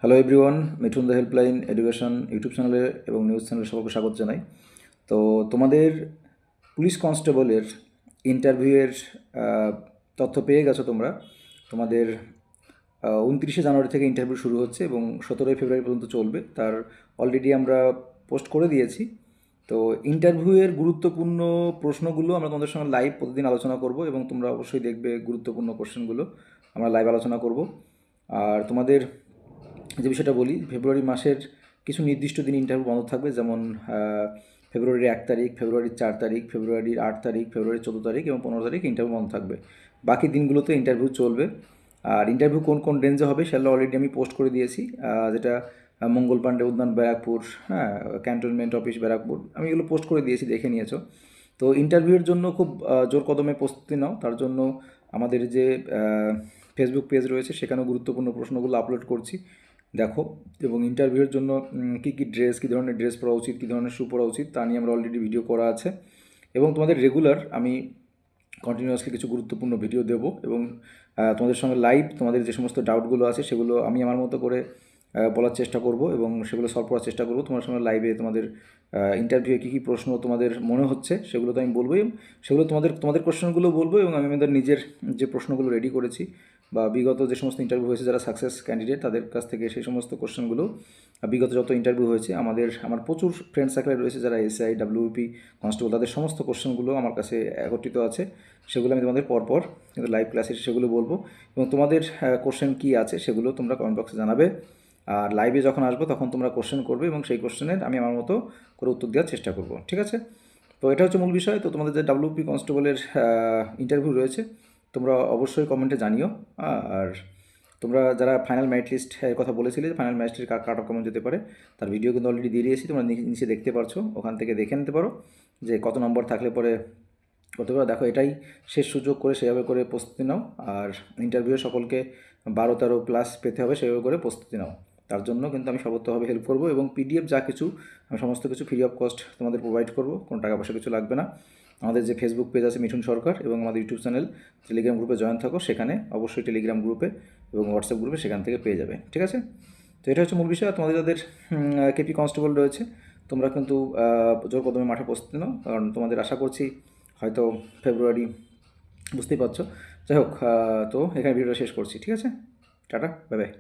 Hello everyone, Mithun the helpline education YouTube চ্যানেলে এবং news চ্যানেলে সকলকে স্বাগত জানাই। তো তোমাদের পুলিশ কনস্টেবলের ইন্টারভিউয়ের তথ্য পেয়ে গেছো তোমরা। তোমাদের 29শে জানুয়ারি থেকে ইন্টারভিউ শুরু হচ্ছে এবং 17ই ফেব্রুয়ারি পর্যন্ত চলবে। তার অলরেডি আমরা পোস্ট করে দিয়েছি। তো ইন্টারভিউয়ের গুরুত্বপূর্ণ প্রশ্নগুলো আমরা তোমাদের সঙ্গে লাইভ প্রতিদিন আলোচনা করব এবং তোমরা অবশ্যই দেখবে গুরুত্বপূর্ণ কোশ্চেনগুলো আমরা লাইভ আলোচনা করব। আর তোমাদের যে বিষয়টা বলি, ফেব্রুয়ারি মাসের কিছু নির্দিষ্ট দিন ইন্টারভিউ বন্ধ থাকবে, যেমন ফেব্রুয়ারির 1 তারিখ, ফেব্রুয়ারির 4 তারিখ, ফেব্রুয়ারির 8 তারিখ, ফেব্রুয়ারির 14 তারিখ এবং 15 তারিখ ইন্টারভিউ বন্ধ থাকবে। বাকি দিনগুলোতে ইন্টারভিউ চলবে। আর ইন্টারভিউ কোন কোন রেঞ্জে হবে সেটা অলরেডি আমি পোস্ট করে দিয়েছি, যেটা মঙ্গল পাণ্ডে উদ্যান ব্যারাকপুর, হ্যাঁ, ক্যান্টনমেন্ট অফিস ব্যারাকপুর, আমি এগুলো পোস্ট করে দিয়েছি, দেখে নিয়েছো। তো ইন্টারভিউয়ের জন্য খুব জোর কদমে প্রস্তুতি নাও। তার জন্য আমাদের যে ফেসবুক পেজ রয়েছে সেখানেও গুরুত্বপূর্ণ প্রশ্নগুলো আপলোড করছি, দেখো। এবং ইন্টারভিউয়ের জন্য কী কী ড্রেস, কী ধরনের ড্রেস পরা উচিত, কী ধরনের শ্যু পরা উচিত তা নিয়ে আমরা অলরেডি ভিডিও করা আছে। এবং তোমাদের রেগুলার আমি কন্টিনিউয়াসলি কিছু গুরুত্বপূর্ণ ভিডিও দেব এবং তোমাদের সঙ্গে লাইভ তোমাদের যে সমস্ত ডাউটগুলো আছে সেগুলো আমি আমার মতো করে বলার চেষ্টা করব এবং সেগুলো সলভ করার চেষ্টা করব। তোমার সঙ্গে লাইভে তোমাদের ইন্টারভিউয়ে কী কী প্রশ্ন তোমাদের মনে হচ্ছে সেগুলো তো আমি বলবো, এবং সেগুলো তোমাদের কোশ্চেনগুলো বলবো, এবং আমি আমাদের নিজের যে প্রশ্নগুলো রেডি করেছি বা বিগত যে সমস্ত ইন্টারভিউ হয়েছে যারা সাকসেস ক্যান্ডিডেট তাদের কাছ থেকে সেই সমস্ত কোশ্চেনগুলো, বিগত যত ইন্টারভিউ হয়েছে আমার প্রচুর ফ্রেন্ড সার্কেলে রয়েছে যারা এসআই, ডাব্লিউপি, কনস্টেবল, তাদের সমস্ত কোশ্চেনগুলো আমার কাছে একত্রিত আছে। সেগুলো আমি তোমাদের পরপর কিন্তু লাইভ ক্লাসে সেগুলো বলবো, এবং তোমাদের কোশ্চেন কী আছে সেগুলো তোমরা কমেন্ট বক্সে জানাবে। আর লাইভে যখন আসবো তখন তোমরা কোশ্চেন করবে এবং সেই কোশ্চেনের আমি আমার মতো করে উত্তর দেওয়ার চেষ্টা করব, ঠিক আছে? তো এটা হচ্ছে মূল বিষয়। তো তোমাদের যে ডাব্লিউপি কনস্টেবলের ইন্টারভিউ রয়েছে তোমরা অবশ্যই কমেন্টে জানিও। আর তোমরা যারা ফাইনাল মেরিট লিস্ট কথা বলেছিলে, যে final merit list cut off কেমন যেতে পারে, তার ভিডিও কিন্তু অলরেডি দিয়ে দিয়েছি, তোমরা নিচে দেখতে পারছো, ওখান থেকে দেখে নিতে পারো যে কত নম্বর থাকলে পরে করতে পারো। দেখো, এটাই শেষ সুযোগ, করে সেভাবে করে প্রস্তুতি নাও। আর ইন্টারভিউ সকলকে 12-13 প্লাস পেতে হবে, সেভাবে করে প্রস্তুতি নাও। তার জন্য কিন্তু আমি সর্বোত্তভাবে হেল্প করবো এবং পিডিএফ যা কিছু আমি সমস্ত কিছু ফ্রি অফ কস্ট তোমাদের প্রোভাইড করবো, কোনো টাকা পয়সা কিছু লাগবে না। আমাদের যে ফেসবুক পেজ আছে মিঠুন সরকার, এবং আমাদের ইউটিউব চ্যানেল, টেলিগ্রাম গ্রুপে জয়েন থাকো, সেখানে অবশ্যই টেলিগ্রাম গ্রুপে এবং হোয়াটসঅ্যাপ গ্রুপে সেখান থেকে পেয়ে যাবে, ঠিক আছে? তো এটা হচ্ছে মূল বিষয়। আর তোমাদের যাদের কেপি কনস্টেবল রয়েছে তোমরা কিন্তু জোর কদমে মাঠে প্রস্তুতি নাও, কারণ তোমাদের আশা করছি হয়তো ফেব্রুয়ারি, বুঝতেই পারছো। যাই হোক, তো এখানে ভিডিওটা শেষ করছি, ঠিক আছে? Tata, bye bye.